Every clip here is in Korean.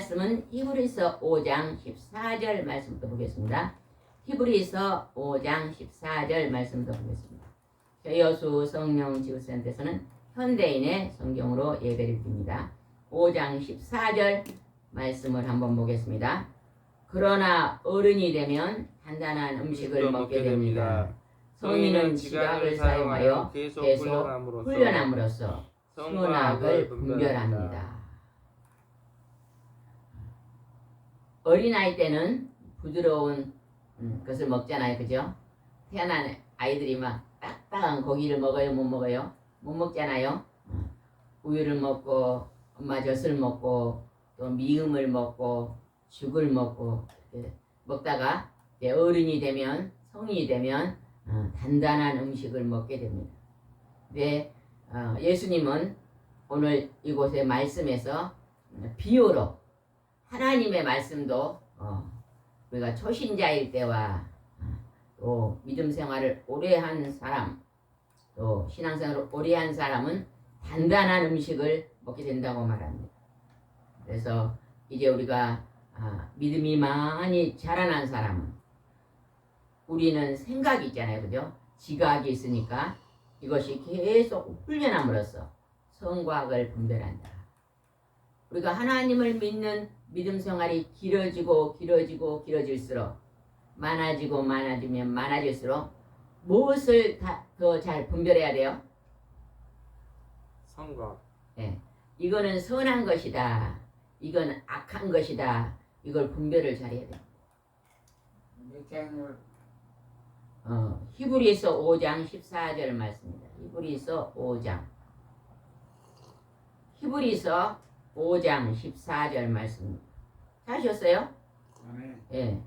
말씀은 히브리서 5장 14절 말씀부터 보겠습니다. 히브리서 5장 14절 말씀부터 보겠습니다. 여수 성령지구센터에서는 현대인의 성경으로 예배를 드립니다. 5장 14절 말씀을 한번 보겠습니다. 그러나 어른이 되면 단단한 음식을 먹게 됩니다. 성인은 지각을 사용하여 계속 훈련함으로써 선악을 분별합니다. 어린아이 때는 부드러운 것을 먹잖아요. 그죠? 태어난 아이들이 막 딱딱한 고기를 먹어요? 못 먹어요? 못 먹잖아요. 우유를 먹고 엄마 젖을 먹고 또 미음을 먹고 죽을 먹고 이렇게 먹다가 이제 어른이 되면 성인이 되면 단단한 음식을 먹게 됩니다. 근데 예수님은 오늘 이곳의 말씀에서 비유로 하나님의 말씀도 우리가 초신자일 때와 또 믿음 생활을 오래 한 사람 또 신앙생활을 오래 한 사람은 단단한 음식을 먹게 된다고 말합니다. 그래서 이제 우리가 믿음이 많이 자라난 사람은 우리는 생각이 있잖아요. 그죠? 지각이 있으니까 이것이 계속 훈련함으로써 선과 악을 분별한다. 우리가 하나님을 믿는 믿음 생활이 길어질수록 많아지면 많아질수록 무엇을 더 잘 분별해야 돼요? 선과. 네. 이거는 선한 것이다. 이건 악한 것이다. 이걸 분별을 잘해야 돼요. 히브리서 5장 14절 말씀입니다. 히브리서 5장 14절 말씀입니다. 찾으셨어요? 네.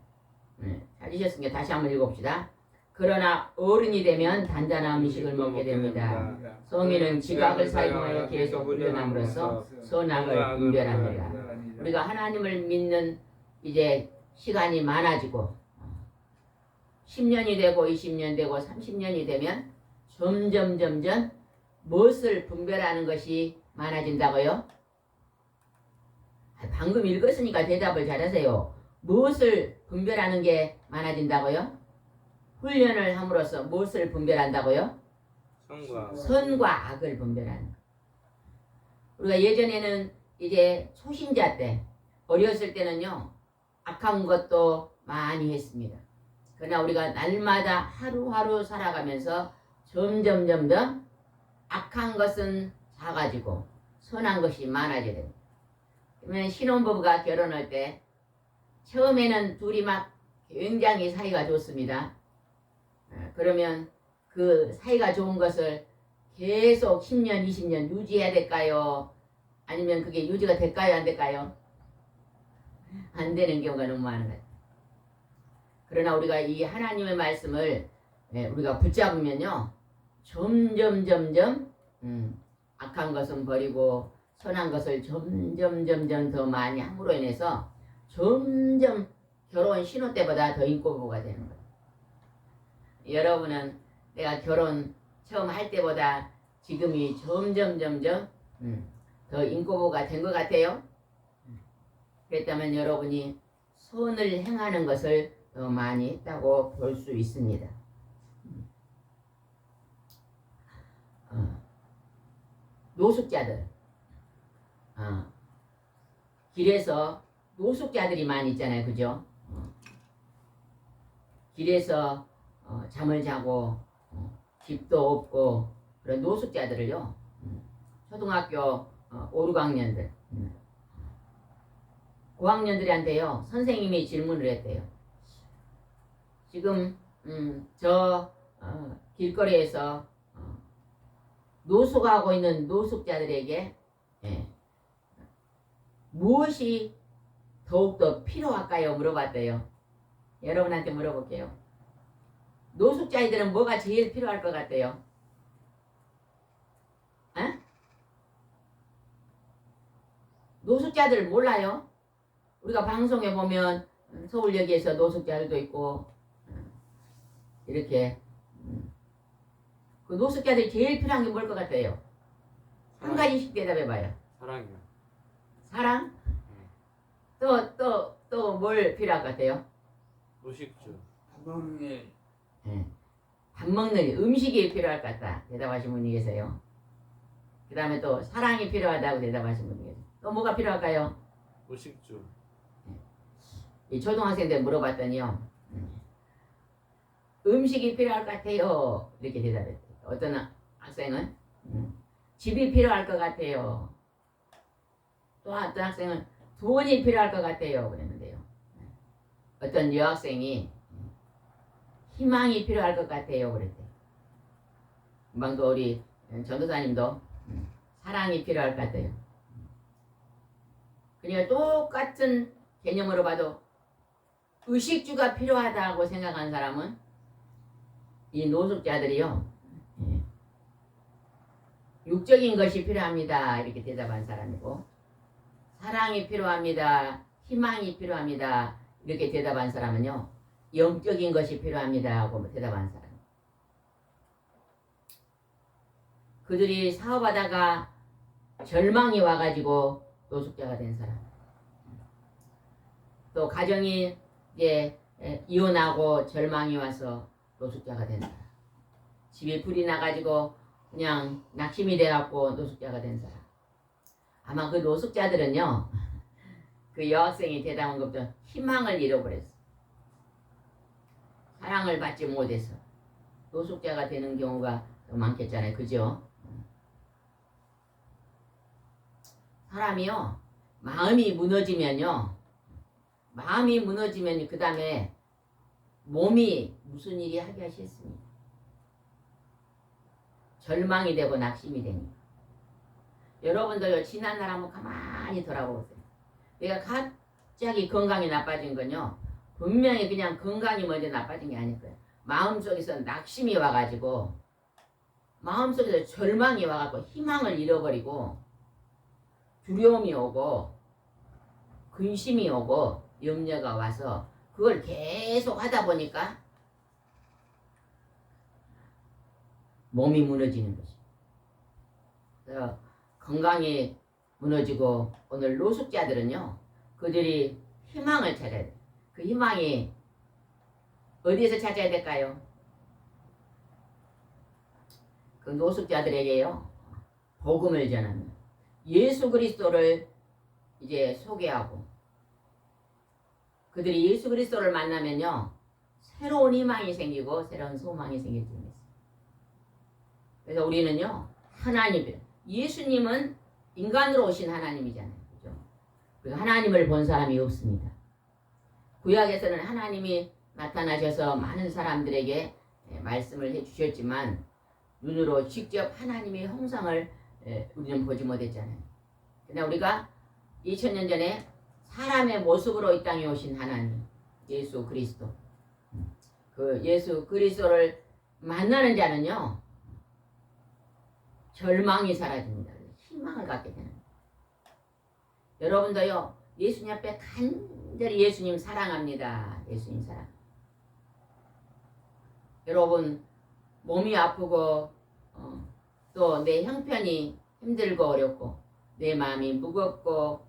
찾으셨으니까 다시 한번 읽어봅시다. 그러나 어른이 되면 단단한 음식을 먹게 됩니다. 성인은 지각을 사용하여 계속 훈련함으로써 선악을 분별합니다. 우리가 하나님을 믿는 이제 시간이 많아지고 10년이 되고 20년 되고 30년이 되면 점점 무엇을 분별하는 것이 많아진다고요? 방금 읽었으니까 대답을 잘하세요. 무엇을 분별하는 게 많아진다고요? 훈련을 함으로써 무엇을 분별한다고요? 선과 악을 분별하는 것. 우리가 예전에는 이제 초신자 때 어렸을 때는요 악한 것도 많이 했습니다. 그러나 우리가 날마다 하루하루 살아가면서 점점 악한 것은 작아지고 선한 것이 많아져야 됩니다. 그러면 신혼부부가 결혼할 때 처음에는 둘이 막 굉장히 사이가 좋습니다. 그러면 그 사이가 좋은 것을 계속 10년, 20년 유지해야 될까요? 아니면 그게 유지가 될까요? 안 될까요? 안 되는 경우가 너무 많은 것 같아요. 그러나 우리가 이 하나님의 말씀을 우리가 붙잡으면요 점점 악한 것은 버리고 선한 것을 점점 더 많이 함으로 인해서 점점 결혼 신혼 때보다 더 인고부부가 되는 거예요. 여러분은 내가 결혼 처음 할 때보다 지금이 점점 더 인고부부가 된 것 같아요. 그랬다면 여러분이 선을 행하는 것을 더 많이 했다고 볼 수 있습니다. 노숙자들 길에서 노숙자들이 많이 있잖아요. 그죠? 길에서 잠을 자고 집도 없고 그런 노숙자들을요 초등학교 5, 6학년들 고학년들한테요 선생님이 질문을 했대요. 지금 저 길거리에서 노숙하고 있는 노숙자들에게 무엇이 더욱더 필요할까요? 물어봤대요. 여러분한테 물어볼게요. 노숙자들은 뭐가 제일 필요할 것 같아요? 노숙자들 몰라요? 우리가 방송에 보면 서울역에서 노숙자들도 있고 이렇게 그 노숙자들이 제일 필요한 게 뭘 것 같아요? 한 가지씩 대답해봐요. 사랑이요. 사랑? 또 뭘 필요할 것 같아요? 노식주. 밥 먹는 일. 예. 밥 먹는 음식이 필요할 것 같다. 대답하신 분이 계세요. 그 다음에 또 사랑이 필요하다고 대답하신 분이 계세요. 또 뭐가 필요할까요? 노식주. 이 초등학생들 물어봤더니요. 음식이 필요할 것 같아요. 이렇게 대답했대요. 어떤 학생은 집이 필요할 것 같아요. 또 어떤 학생은 돈이 필요할 것 같아요. 그랬는데요. 어떤 여학생이 희망이 필요할 것 같아요. 그랬대요. 금방도 우리 전도사님도 사랑이 필요할 것 같아요. 그러니까 똑같은 개념으로 봐도 의식주가 필요하다고 생각하는 사람은 이 노숙자들이요. 육적인 것이 필요합니다. 이렇게 대답한 사람이고 사랑이 필요합니다. 희망이 필요합니다. 이렇게 대답한 사람은요. 영적인 것이 필요합니다. 하고 대답한 사람. 그들이 사업하다가 절망이 와가지고 노숙자가 된 사람. 또 가정이 이제 이혼하고 절망이 와서 노숙자가 된 사람. 집에 불이 나가지고 그냥 낙심이 돼갖고 노숙자가 된 사람. 아마 그 노숙자들은요. 그 여학생이 대답한 것보다 희망을 잃어버렸어. 사랑을 받지 못해서 노숙자가 되는 경우가 많겠잖아요. 그죠? 사람이요. 마음이 무너지면 그 다음에 몸이 무슨 일이 하기 싫습니다. 절망이 되고 낙심이 되니까. 여러분들 지난날 한번 가만히 돌아보세요. 내가 갑자기 건강이 나빠진 건요. 분명히 그냥 건강이 먼저 나빠진 게 아닐 거예요. 마음속에서 낙심이 와가지고 마음속에서 절망이 와가지고 희망을 잃어버리고 두려움이 오고 근심이 오고 염려가 와서 그걸 계속 하다 보니까 몸이 무너지는 거죠. 그래서 건강이 무너지고 오늘 노숙자들은요. 그들이 희망을 찾아야 돼요. 그 희망이 어디에서 찾아야 될까요? 그 노숙자들에게요. 복음을 전하는 예수 그리스도를 이제 소개하고 그들이 예수 그리스도를 만나면요. 새로운 희망이 생기고 새로운 소망이 생길 수 있어요. 그래서 우리는요. 하나님, 예수님은 인간으로 오신 하나님이잖아요. 그죠? 그래서 하나님을 본 사람이 없습니다. 구약에서는 하나님이 나타나셔서 많은 사람들에게 말씀을 해주셨지만 눈으로 직접 하나님의 형상을 우리는 보지 못했잖아요. 그러나 우리가 2000년 전에 사람의 모습으로 이 땅에 오신 하나님 예수 그리스도 그 예수 그리스도를 만나는 자는요 절망이 사라집니다. 희망을 갖게 되는 거예요. 여러분도요 예수님 앞에 간절히 예수님 사랑합니다. 예수님 사랑. 여러분 몸이 아프고 또 내 형편이 힘들고 어렵고 내 마음이 무겁고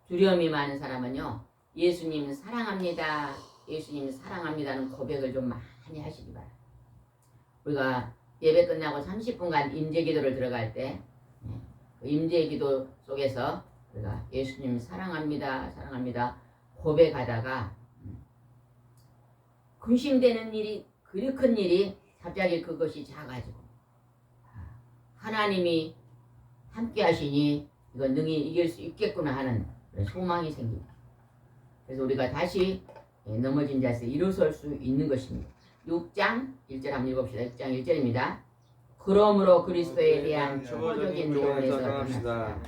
두려움이 많은 사람은요 예수님 사랑합니다. 예수님 사랑합니다는 고백을 좀 많이 하시기 바랍니다. 우리가 예배 끝나고 30분간 임재기도를 들어갈 때 그 임재기도 속에서 우리가 예수님 사랑합니다. 사랑합니다. 고백하다가 근심되는 일이 그리 큰 일이 갑자기 그것이 작아지고 하나님이 함께 하시니 이건 능히 이길 수 있겠구나 하는 소망이 생깁니다. 그래서 우리가 다시 넘어진 자세에 일어설 수 있는 것입니다. 6장 1절 한번 읽어봅시다. 6장 1절입니다. 그러므로 그리스도에 대한 초보적인 교훈에서 떠납시다.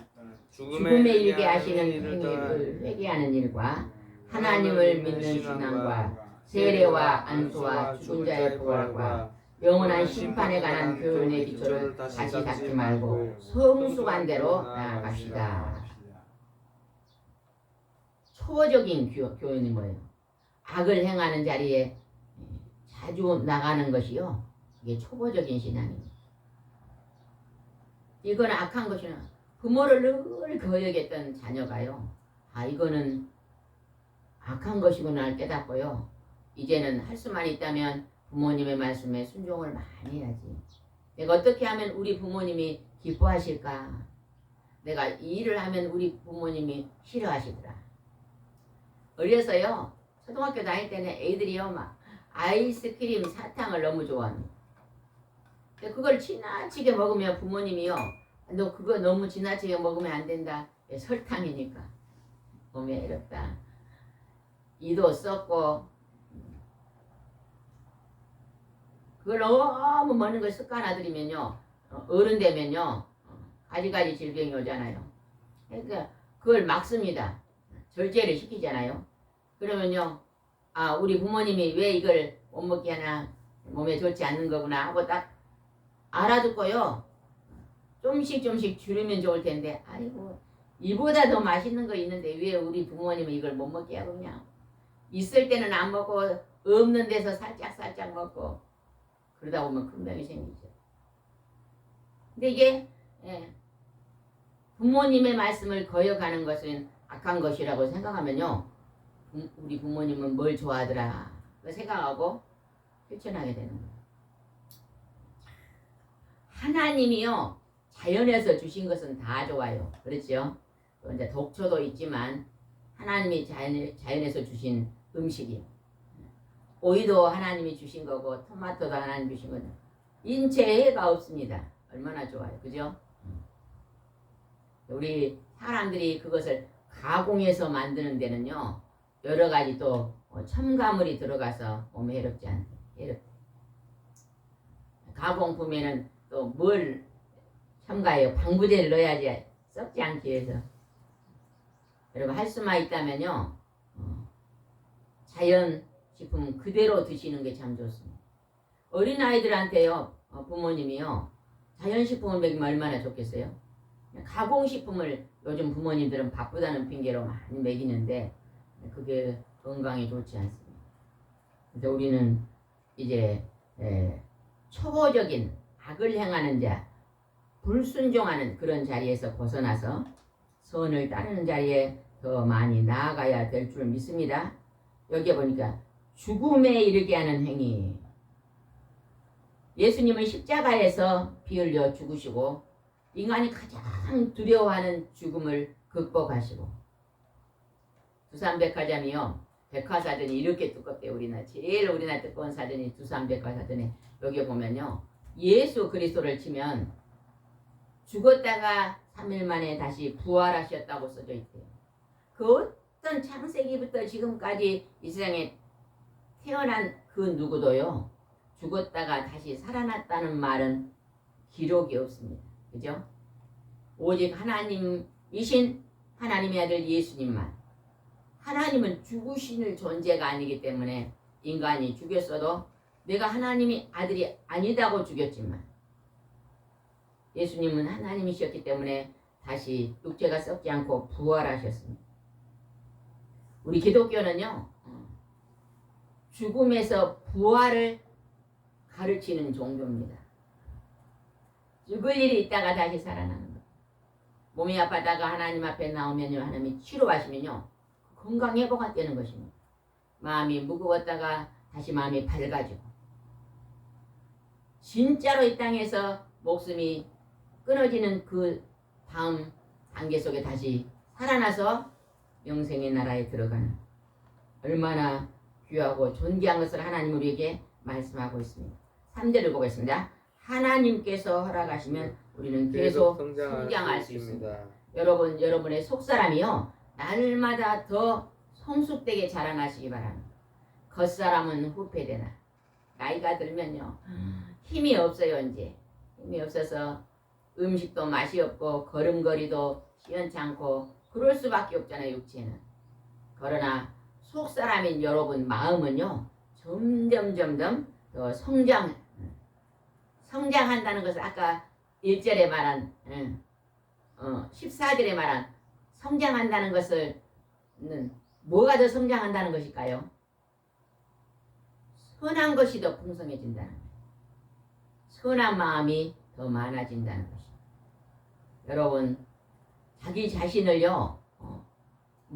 죽음에 이르게 하시는 행위를 회개하는 일과 하나님을 믿는 신앙과 세례와 안수와 죽은 자의 부활과 영원한 심판에 관한 교훈의 기초를 다시 닦지 말고 성숙한대로 나아갑시다. 초보적인 교훈이 뭐예요? 악을 행하는 자리에 자주 나가는 것이요. 이게 초보적인 신앙입니다. 이건 악한 것이나 부모를 늘 거역했던 자녀가요. 아 이거는 악한 것이구나 깨닫고요. 이제는 할 수만 있다면 부모님의 말씀에 순종을 많이 해야지. 내가 어떻게 하면 우리 부모님이 기뻐하실까? 내가 이 일을 하면 우리 부모님이 싫어하시더라. 어려서요. 초등학교 다닐 때는 애들이요 막 아이스크림 사탕을 너무 좋아합니다. 근데 그걸 지나치게 먹으면 부모님이요. 너 그거 너무 지나치게 먹으면 안 된다. 설탕이니까. 몸에 해롭다. 이도 썩고 그걸 너무 먹는 걸 습관화들이면요. 어른 되면요. 가지가지 질병이 오잖아요. 그러니까 그걸 막습니다. 절제를 시키잖아요. 그러면요. 아 우리 부모님이 왜 이걸 못 먹게 하나 몸에 좋지 않는 거구나 하고 딱 알아듣고요. 좀씩 줄이면 좋을 텐데 아이고 이보다 더 맛있는 거 있는데 왜 우리 부모님은 이걸 못 먹게 하고 그냥 있을 때는 안 먹고 없는 데서 살짝 먹고 그러다 보면 큰 병이 생기죠. 근데 이게 부모님의 말씀을 거역하는 것은 악한 것이라고 생각하면요. 우리 부모님은 뭘 좋아하더라 생각하고 실천하게 되는 거예요. 하나님이요. 자연에서 주신 것은 다 좋아요. 그렇죠? 이제 독초도 있지만 하나님이 자연에서 주신 음식이요. 오이도 하나님이 주신 거고 토마토도 하나님 주신 거죠. 인체에 해가 없습니다. 얼마나 좋아요. 그죠? 우리 사람들이 그것을 가공해서 만드는 데는요. 여러 가지 또 첨가물이 들어가서 몸에 해롭지 않대. 가공품에는 또 뭘 첨가해요? 방부제를 넣어야지 썩지 않기 위해서. 여러분 할 수만 있다면요. 자연 식품 그대로 드시는 게 참 좋습니다. 어린아이들한테요. 부모님이요. 자연식품을 먹이면 얼마나 좋겠어요? 가공식품을 요즘 부모님들은 바쁘다는 핑계로 많이 먹이는데 그게 건강에 좋지 않습니다. 그래서 우리는 이제 초보적인 악을 행하는 자, 불순종하는 그런 자리에서 벗어나서 선을 따르는 자리에 더 많이 나아가야 될 줄 믿습니다. 여기에 보니까 죽음에 이르게 하는 행위. 예수님은 십자가에서 피 흘려 죽으시고 인간이 가장 두려워하는 죽음을 극복하시고 두산백화점이요. 백화사전이 이렇게 두껍대요. 제일 우리나라 두꺼운 사전이 두산백화사전에 여기 보면요. 예수 그리스도를 치면 죽었다가 3일 만에 다시 부활하셨다고 써져 있대요. 그 어떤 창세기부터 지금까지 이 세상에 태어난 그 누구도요. 죽었다가 다시 살아났다는 말은 기록이 없습니다. 그죠? 오직 하나님이신 하나님의 아들 예수님만. 하나님은 죽으시는 존재가 아니기 때문에 인간이 죽였어도 내가 하나님의 아들이 아니다고 죽였지만 예수님은 하나님이셨기 때문에 다시 육체가 썩지 않고 부활하셨습니다. 우리 기독교는요. 죽음에서 부활을 가르치는 종교입니다. 죽을 일이 있다가 다시 살아나는 것. 몸이 아파다가 하나님 앞에 나오면요. 하나님이 치료하시면요. 건강 회복이 되는 것입니다. 마음이 무거웠다가 다시 마음이 밝아지고 진짜로 이 땅에서 목숨이 끊어지는 그 다음 단계 속에 다시 살아나서 영생의 나라에 들어가는 얼마나 귀하고 존귀한 것을 하나님 우리에게 말씀하고 있습니다. 3절을 보겠습니다. 하나님께서 허락하시면 우리는 계속 성장할 수 있습니다. 여러분의 속사람이요. 날마다 더 성숙되게 자라나시기 바랍니다. 겉사람은 후패되나. 나이가 들면요. 힘이 없어요. 이제. 힘이 없어서 음식도 맛이 없고 걸음걸이도 시원찮고 그럴 수밖에 없잖아요. 육체는. 그러나 속사람인 여러분 마음은요. 점점 더 성장한다는 것을 아까 1절에 말한 14절에 말한 성장한다는 것을 뭐가 더 성장한다는 것일까요? 선한 것이 더 풍성해진다는 거예요. 선한 마음이 더 많아진다는 것입니다. 여러분 자기 자신을요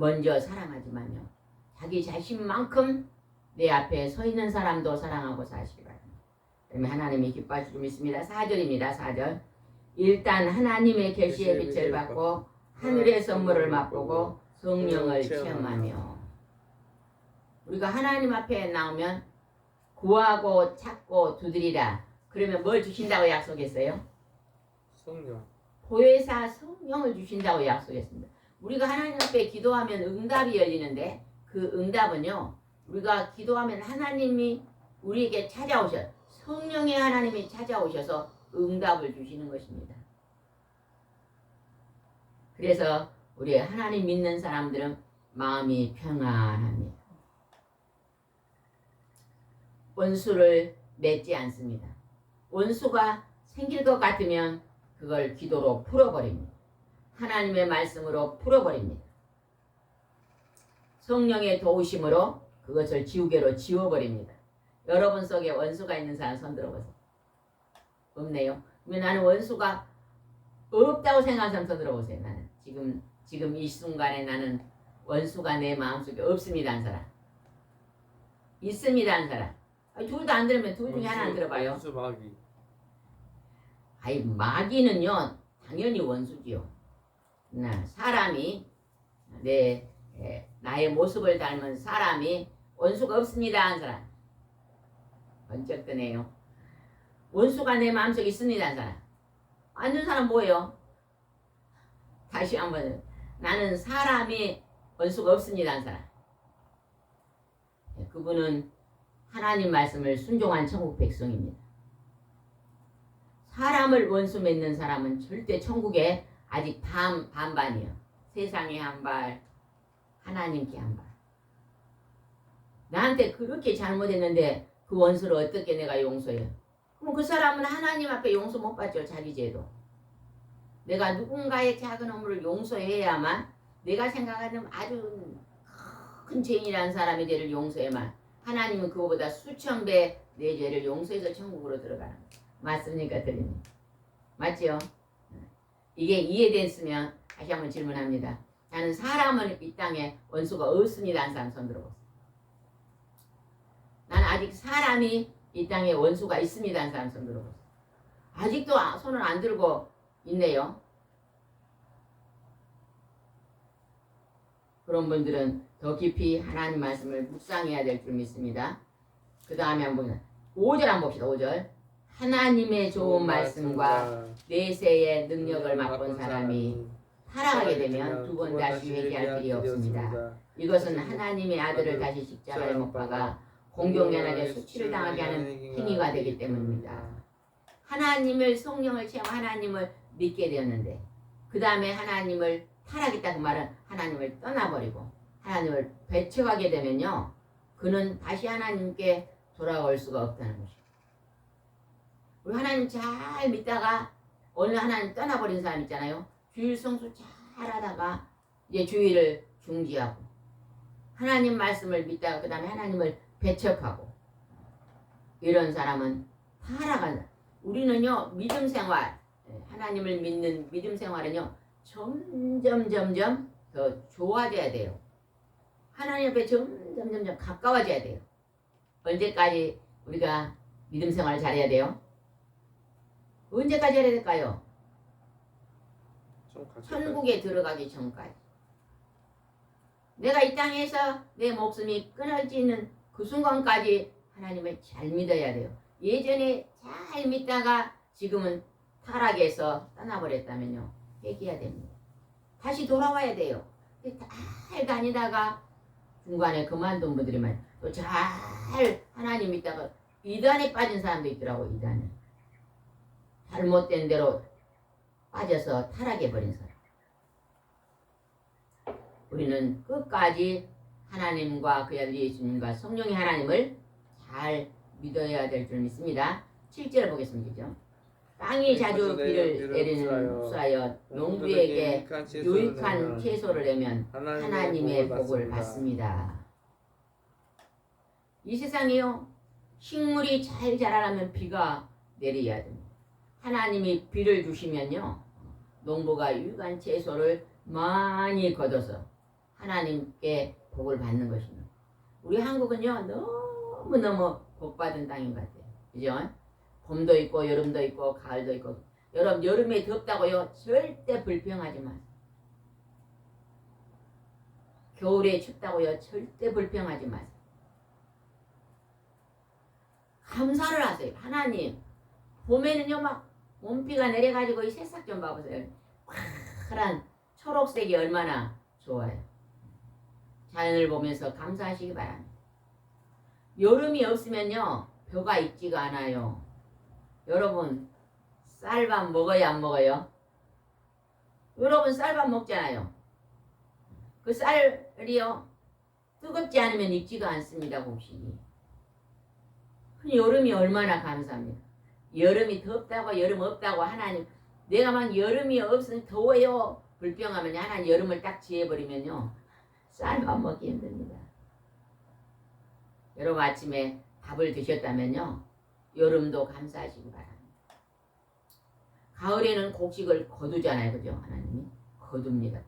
먼저 사랑하지만요. 자기 자신만큼 내 앞에 서 있는 사람도 사랑하고 사시기 바랍니다. 그러면 하나님이 기뻐하실 줄 믿습니다. 4절입니다. 4절. 일단 하나님의 계시의 빛을 받고 하늘의 선물을 맛보고 성령을 체험하며. 우리가 하나님 앞에 나오면 구하고 찾고 두드리라. 그러면 뭘 주신다고 약속했어요? 성령. 보혜사 성령을 주신다고 약속했습니다. 우리가 하나님 앞에 기도하면 응답이 열리는데 그 응답은요. 우리가 기도하면 하나님이 우리에게 찾아오셔. 성령의 하나님이 찾아오셔서 응답을 주시는 것입니다. 그래서 우리 하나님 믿는 사람들은 마음이 평안합니다. 원수를 맺지 않습니다. 원수가 생길 것 같으면 그걸 기도로 풀어버립니다. 하나님의 말씀으로 풀어버립니다. 성령의 도우심으로 그것을 지우개로 지워버립니다. 여러분 속에 원수가 있는 사람 손 들어보세요. 없네요. 그러면 나는 원수가 없다고 생각하는 사람 손 들어보세요. 나는 지금 이 순간에 나는 원수가 내 마음속에 없습니다 한 사람. 있습니다 한 사람. 둘 다 안 들으면 둘 중에 하나 안 들어봐요. 원수 마귀. 아이 마귀는요 당연히 원수지요. 사람이 나의 모습을 닮은 사람이 원수가 없습니다 한 사람. 번쩍 드네요. 원수가 내 마음속에 있습니다 한 사람. 아는 사람 뭐예요? 다시 한번. 나는 사람이 원수가 없습니다 한 사람. 그분은 하나님 말씀을 순종한 천국 백성입니다. 사람을 원수 맺는 사람은 절대 천국에 아직 반반이요. 세상에 한 발, 하나님께 한 발. 나한테 그렇게 잘못했는데 그 원수를 어떻게 내가 용서해요? 그럼 그 사람은 하나님 앞에 용서 못 받죠. 자기 죄도. 내가 누군가의 작은 허물을 용서해야만 내가 생각하는 아주 큰 죄인이라는 사람의 죄를 용서해야만 하나님은 그거보다 수천 배 내 죄를 용서해서 천국으로 들어가는 거예요. 맞습니까? 드립니다. 맞죠? 이게 이해됐으면 다시 한번 질문합니다. 나는 사람은 이 땅에 원수가 없습니다 한 사람 손 들어보세요. 나는 아직 사람이 이 땅에 원수가 있습니다 한 사람 손 들어보세요. 아직도 손을 안 들고 있네요. 그런 분들은 더 깊이 하나님 말씀을 묵상해야 될 줄 믿습니다. 그 다음에 한번 5절 한번 봅시다. 5절. 하나님의 좋은 말씀과 내세의 능력을 맛본 사람이 타락하게 되면 두 번 다시 회개할 필요 없습니다. 이것은 하나님의 아들을 다시 십자가에 못 박아 공경연하게 수치를 당하게 하는 행위가 되기 때문입니다. 하나님을 성령을 체험 하나님을 믿게 되었는데 그 다음에 하나님을 타락했다 그 말은 하나님을 떠나버리고 하나님을 배척하게 되면요 그는 다시 하나님께 돌아올 수가 없다는 것이죠. 우리 하나님 잘 믿다가 어느 하나님 떠나버린 사람 있잖아요. 주일 성수 잘 하다가 이제 주일을 중지하고 하나님 말씀을 믿다가 그 다음에 하나님을 배척하고 이런 사람은 타락한다. 우리는요 믿음 생활 하나님을 믿는 믿음 생활은요 점점 더 좋아져야 돼요. 하나님 앞에 점점 가까워져야 돼요. 언제까지 우리가 믿음 생활을 잘해야 돼요? 언제까지 해야 될까요? 천국에 들어가기 전까지. 내가 이 땅에서 내 목숨이 끊어지는 그 순간까지 하나님을 잘 믿어야 돼요. 예전에 잘 믿다가 지금은 타락해서 떠나버렸다면요 회개해야 됩니다. 다시 돌아와야 돼요. 잘 다니다가 중간에 그만둔 분들이 많아요. 또 잘 하나님 믿다가 이단에 빠진 사람도 있더라고. 이단에 잘못된 대로 빠져서 타락해버린 사람. 우리는 끝까지 하나님과 그 아들 예수님과 성령의 하나님을 잘 믿어야 될 줄 믿습니다. 7절 보겠습니다. 땅이 자주 비를 내리는 흡수하여 농부에게 유익한 채소를 내면 하나님의 복을 받습니다. 이 세상이요 식물이 잘 자라려면 비가 내려야 됩니다. 하나님이 비를 주시면요 농부가 유익한 채소를 많이 거둬서 하나님께 복을 받는 것입니다. 우리 한국은요 너무너무 복받은 땅인 것 같아요. 그죠? 봄도 있고 여름도 있고 가을도 있고. 여러분 여름에 덥다고요 절대 불평하지 마세요. 겨울에 춥다고요 절대 불평하지 마세요. 감사를 하세요. 하나님 봄에는요 막 봄비가 내려가지고 이 새싹 좀 봐보세요. 파란 초록색이 얼마나 좋아요. 자연을 보면서 감사하시기 바랍니다. 여름이 없으면요 벼가 익지가 않아요. 여러분 쌀밥 먹어요 안 먹어요? 여러분 쌀밥 먹잖아요. 그 쌀이요 뜨겁지 않으면 익지가 않습니다. 곡식이. 여름이 얼마나 감사합니다. 여름이 덥다고 여름 없다고 하나님 내가 막 여름이 없으면 더워요 불평하면 하나님 여름을 딱 지어버리면요 쌀밥 먹기 힘듭니다. 여러분 아침에 밥을 드셨다면요 여름도 감사하시기 바랍니다. 가을에는 곡식을 거두잖아요. 그죠? 하나님이 거둡니다.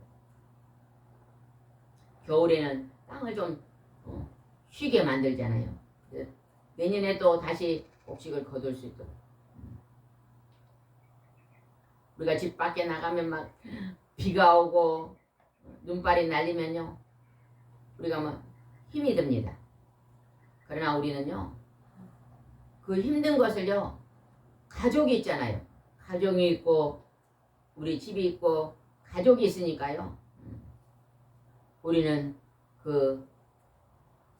겨울에는 땅을 좀 쉬게 만들잖아요. 내년에 또 다시 곡식을 거둘 수 있도록. 우리가 집 밖에 나가면 막 비가 오고 눈발이 날리면요 우리가 막 힘이 듭니다. 그러나 우리는요 그 힘든 것을요 가족이 있잖아요. 가족이 있고 우리 집이 있고 가족이 있으니까요 우리는 그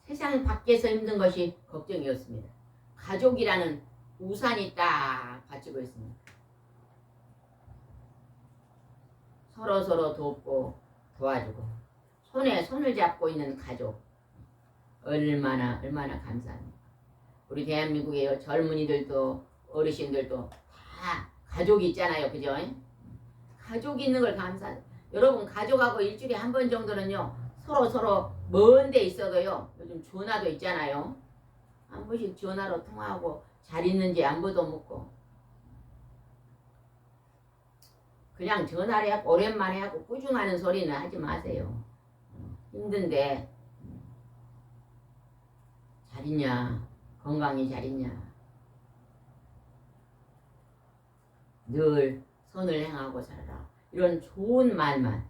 세상 밖에서 힘든 것이 걱정이 없습니다. 가족이라는 우산이 딱 받치고 있습니다. 서로 돕고 도와주고 손에 손을 잡고 있는 가족 얼마나 감사합니다. 우리 대한민국의 젊은이들도 어르신들도 다 가족이 있잖아요. 그죠? 가족이 있는 걸 감사해요. 여러분 가족하고 일주일에 한 번 정도는요 서로 먼 데 있어도요 요즘 전화도 있잖아요. 한 번씩 전화로 통화하고 잘 있는지 안부도 묻고 그냥 전화를 하고 오랜만에 하고 꾸중하는 소리는 하지 마세요. 힘든데 잘 있냐 건강히 잘 있냐 늘 선을 행하고 살아라 이런 좋은 말만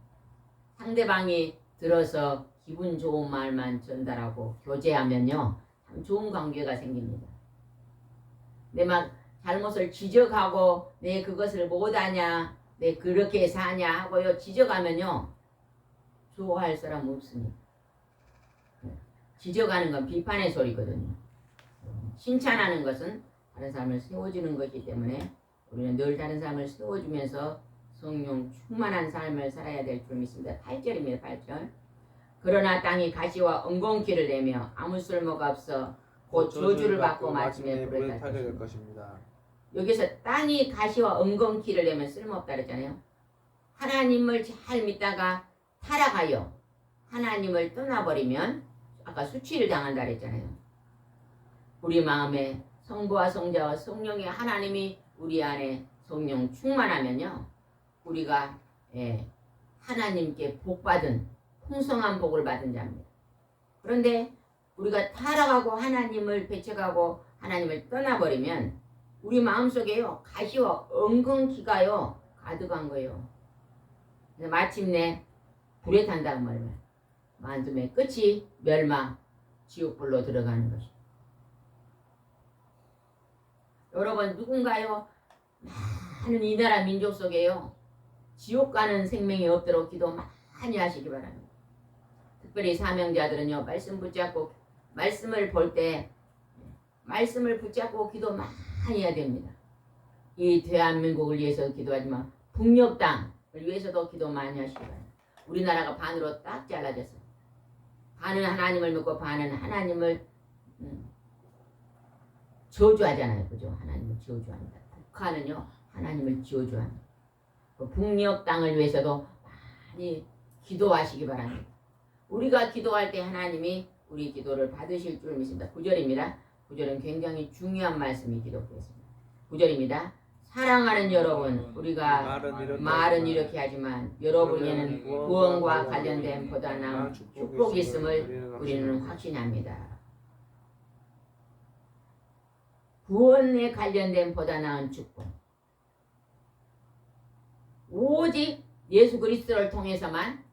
상대방이 들어서 기분 좋은 말만 전달하고 교제하면요 참 좋은 관계가 생깁니다. 내 막 잘못을 지적하고 내 그것을 못하냐 내 그렇게 사냐 하고요 지적하면요 좋아할 사람 없습니다. 지적하는 건 비판의 소리거든요. 칭찬하는 것은 다른 사람을 세워주는 것이기 때문에 우리는 늘 다른 사람을 세워주면서 성령 충만한 삶을 살아야 될 줄 믿습니다. 8절입니다. 8절. 그러나 땅이 가시와 엉겅퀴를 내며 아무 쓸모가 없어 곧 저주를 받고 마침에 불에 타게 될 것입니다. 여기서 땅이 가시와 엉겅퀴를 내면 쓸모없다 그랬잖아요. 하나님을 잘 믿다가 타락하여 하나님을 떠나버리면 아까 수치를 당한다 그랬잖아요. 우리 마음에 성부와 성자와 성령의 하나님이 우리 안에 성령 충만하면요 우리가 하나님께 복받은 풍성한 복을 받은 자입니다. 그런데 우리가 타락하고 하나님을 배척하고 하나님을 떠나버리면 우리 마음속에요 가시와 엉겅퀴가요 가득한 거예요. 그래서 마침내 불에 탄다는 말이에요. 만tum의 끝이 멸망 지옥불로 들어가는 것이. 여러분 누군가요 많은 이 나라 민족 속에요 지옥 가는 생명이 없도록 기도 많이 하시기 바랍니다. 특별히 사명자들은요 말씀 붙잡고 말씀을 볼 때 말씀을 붙잡고 기도 많이 해야 됩니다. 이 대한민국을 위해서 기도하지만 북녘 땅을 위해서도 기도 많이 하시기 바랍니다. 우리나라가 반으로 딱 잘라졌어요. 반은 하나님을 믿고 반은 하나님을 저주하잖아요. 그죠? 하나님을 저주합니다. 북한은요 하나님을 저주합니다. 그 북녘 땅을 위해서도 많이 기도하시기 바랍니다. 우리가 기도할 때 하나님이 우리 기도를 받으실 줄 믿습니다. 9절입니다. 9절은 굉장히 중요한 말씀이 기록되어 있습니다. 9절입니다. 사랑하는 여러분, 우리가 말은 이렇게 이렇게 하지만 여러분에게는 구원과 관련된 보다 나은 축복이 있음을 우리는 확신합니다. 구원에 관련된 보다 나은 축복. 오직 예수 그리스도를 통해서만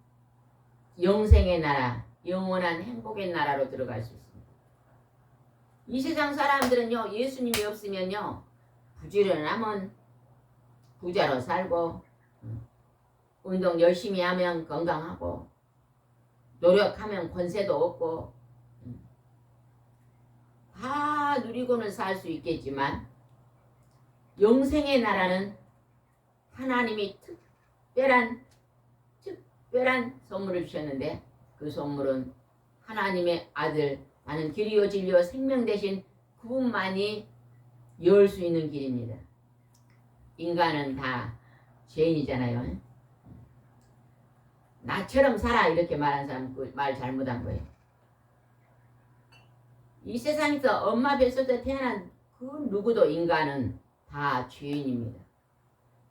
영생의 나라, 영원한 행복의 나라로 들어갈 수 있습니다. 이 세상 사람들은요, 예수님이 없으면요, 부지런하면 부자로 살고, 운동 열심히 하면 건강하고, 노력하면 권세도 얻고, 다 누리고는 살 수 있겠지만, 영생의 나라는 하나님이 특별한 선물을 주셨는데, 그 선물은 하나님의 아들, 나는 길이요 진리요 생명 되신 그분만이 열 수 있는 길입니다. 인간은 다 죄인이잖아요. 나처럼 살아 이렇게 말한 사람 그 말 잘못한 거예요. 이 세상에서 엄마 뱃속에서 태어난 그 누구도 인간은 다 죄인입니다.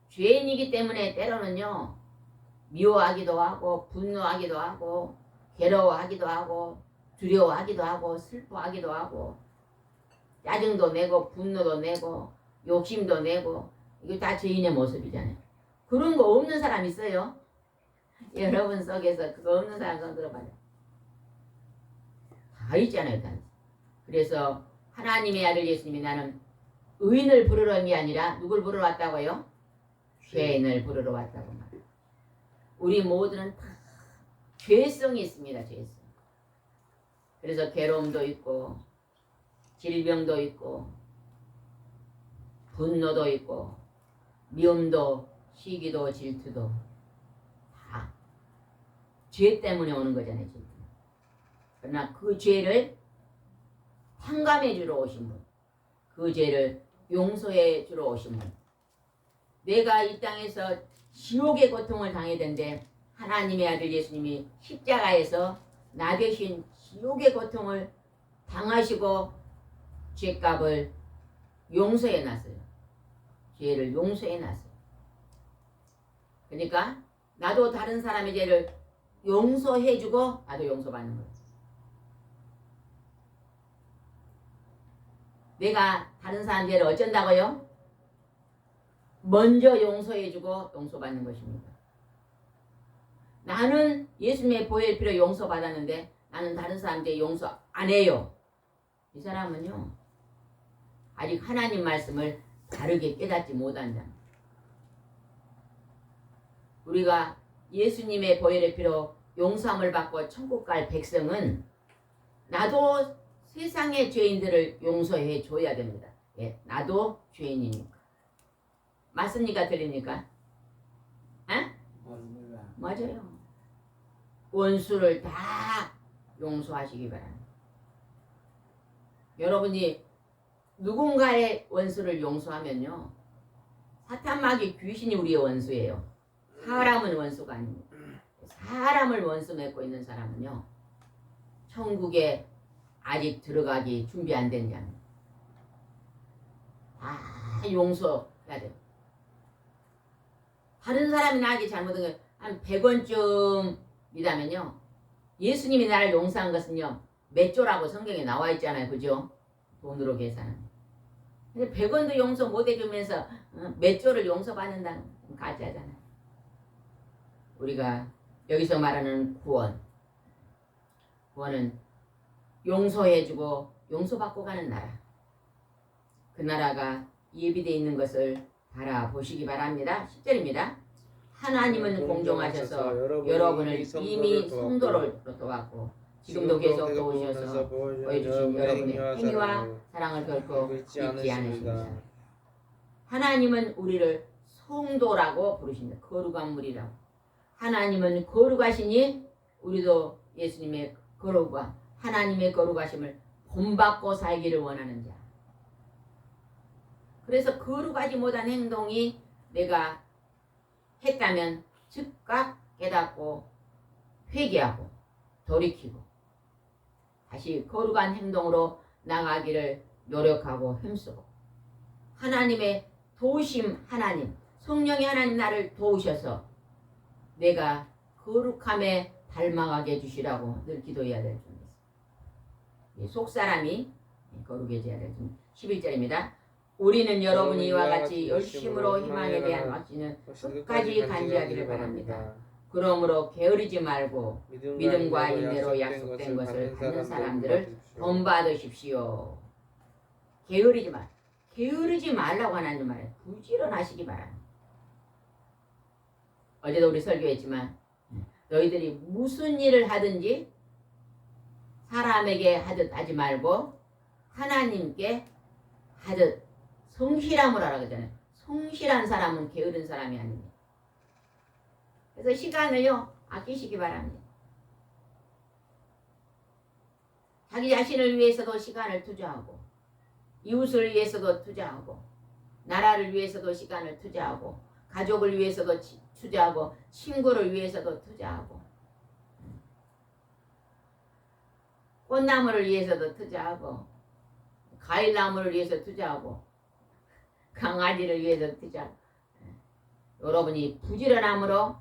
죄인이기 때문에 때로는요, 미워하기도 하고 분노하기도 하고 괴로워하기도 하고 두려워하기도 하고 슬퍼하기도 하고 짜증도 내고 분노도 내고 욕심도 내고, 이거 다 죄인의 모습이잖아요. 그런 거 없는 사람 있어요? 여러분 속에서 그거 없는 사람 손 들어봐요. 다 있잖아요. 다. 그래서 하나님의 아들 예수님이 나는 의인을 부르러 온 게 아니라 누굴 부르러 왔다고요? 죄인을 부르러 왔다고 말해요. 우리 모두는 다 죄성이 있습니다. 죄성. 그래서 괴로움도 있고 질병도 있고 분노도 있고 미움도 시기도 질투도 다 죄 때문에 오는 거잖아요. 질투. 그러나 그 죄를 탕감해 주러 오신 분, 그 죄를 용서해 주러 오신 분, 내가 이 땅에서 지옥의 고통을 당해야 되는데 하나님의 아들 예수님이 십자가에서 나 대신 지옥의 고통을 당하시고 죄값을 용서해 놨어요. 죄를 용서해 놨어요. 그러니까 나도 다른 사람의 죄를 용서해 주고 나도 용서받는 거예요. 내가 다른 사람 죄를 어쩐다고요? 먼저 용서해 주고 용서받는 것입니다. 나는 예수님의 보혈 피로 용서받았는데 나는 다른 사람 죄 용서 안 해요. 이 사람은요, 아직 하나님 말씀을 다르게 깨닫지 못한다. 우리가 예수님의 보혈의 피로 용서함을 받고 천국 갈 백성은 나도 세상의 죄인들을 용서해 줘야 됩니다. 예, 나도 죄인이니까. 맞습니까? 들립니까? 에? 맞아요. 원수를 다 용서하시기 바랍니다. 여러분이 누군가의 원수를 용서하면요, 사탄 마귀 귀신이 우리의 원수예요. 사람은 원수가 아닙니다. 사람을 원수 맺고 있는 사람은요, 천국에 아직 들어가기 준비 안 된 자입니다. 다 용서해야 돼요. 다른 사람이 나에게 잘못한 게 한 100원쯤이라면요, 예수님이 나를 용서한 것은요, 몇 조라고 성경에 나와 있잖아요. 그죠? 돈으로 계산하면. 근데 100원도 용서 못 해주면서 몇 조를 용서받는다는 건 가짜잖아요. 우리가 여기서 말하는 구원은 용서해주고 용서받고 가는 나라. 그 나라가 예비되어 있는 것을 바라보시기 바랍니다. 10절입니다. 하나님은 공정하셔서 여러분을 이미 성도로 도왔고 지금도 계속 도우셔서 보여주신 여러분의 행위와 사랑을 결코 잊지 않으십니다. 하나님은 우리를 성도라고 부르십니다. 거룩한 무리라고. 하나님은 거룩하시니 우리도 예수님의 거룩과 하나님의 거룩하심을 본받고 살기를 원하는 자. 그래서 거룩하지 못한 행동이 내가 했다면 즉각 깨닫고 회개하고 돌이키고 다시 거룩한 행동으로 나가기를 노력하고 힘쓰고 하나님의 도우심 하나님, 성령의 하나님 나를 도우셔서 내가 거룩함에 닮아가게 해주시라고 늘 기도해야 될 줄입니다. 속사람이 거룩해져야 될 줄. 11절입니다. 우리는 여러분이 이와 같이 열심으로 희망에 대한 확신은 끝까지 간직하기를 바랍니다. 그러므로 게으르지 말고 믿음과 인내로 약속된 것을 받는 사람들을 본받으십시오. 게으르지 말라고 하나님 말해요. 부지런하시기 바랍니다. 어제도 우리 설교했지만 너희들이 무슨 일을 하든지 사람에게 하듯 하지 말고 하나님께 하듯 성실함으로 하라 그러잖아요. 성실한 사람은 게으른 사람이 아닙니다. 그래서 시간을요 아끼시기 바랍니다. 자기 자신을 위해서도 시간을 투자하고 이웃을 위해서도 투자하고 나라를 위해서도 시간을 투자하고 가족을 위해서도 투자하고 친구를 위해서도 투자하고 꽃나무를 위해서도 투자하고 과일나무를 위해서 투자하고 강아지를 위해서 투자하고 여러분이 부지런함으로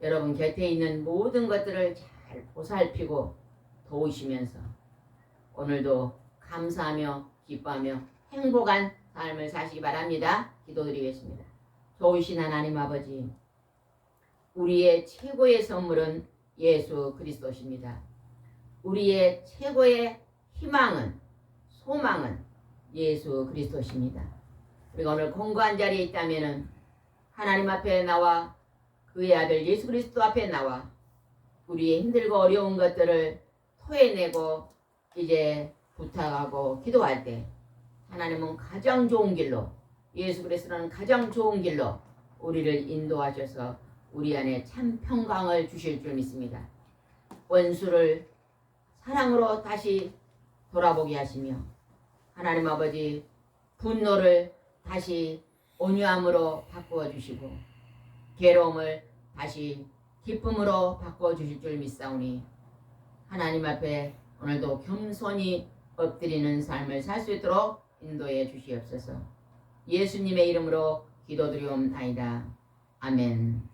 여러분 곁에 있는 모든 것들을 잘 보살피고 도우시면서 오늘도 감사하며 기뻐하며 행복한 삶을 사시기 바랍니다. 기도드리겠습니다. 좋으신 하나님 아버지, 우리의 최고의 선물은 예수 그리스도십니다. 우리의 최고의 희망은 소망은 예수 그리스도십니다. 우리가 오늘 공고한 자리에 있다면 하나님 앞에 나와 그의 아들 예수 그리스도 앞에 나와 우리의 힘들고 어려운 것들을 토해내고 이제 부탁하고 기도할 때 하나님은 가장 좋은 길로 예수 그리스도는 가장 좋은 길로 우리를 인도하셔서 우리 안에 참 평강을 주실 줄 믿습니다. 원수를 사랑으로 다시 돌아보게 하시며 하나님 아버지 분노를 다시 온유함으로 바꾸어 주시고 괴로움을 다시 기쁨으로 바꾸어 주실 줄 믿사오니 하나님 앞에 오늘도 겸손히 엎드리는 삶을 살 수 있도록 인도해 주시옵소서. 예수님의 이름으로 기도드리옵나이다. 아멘.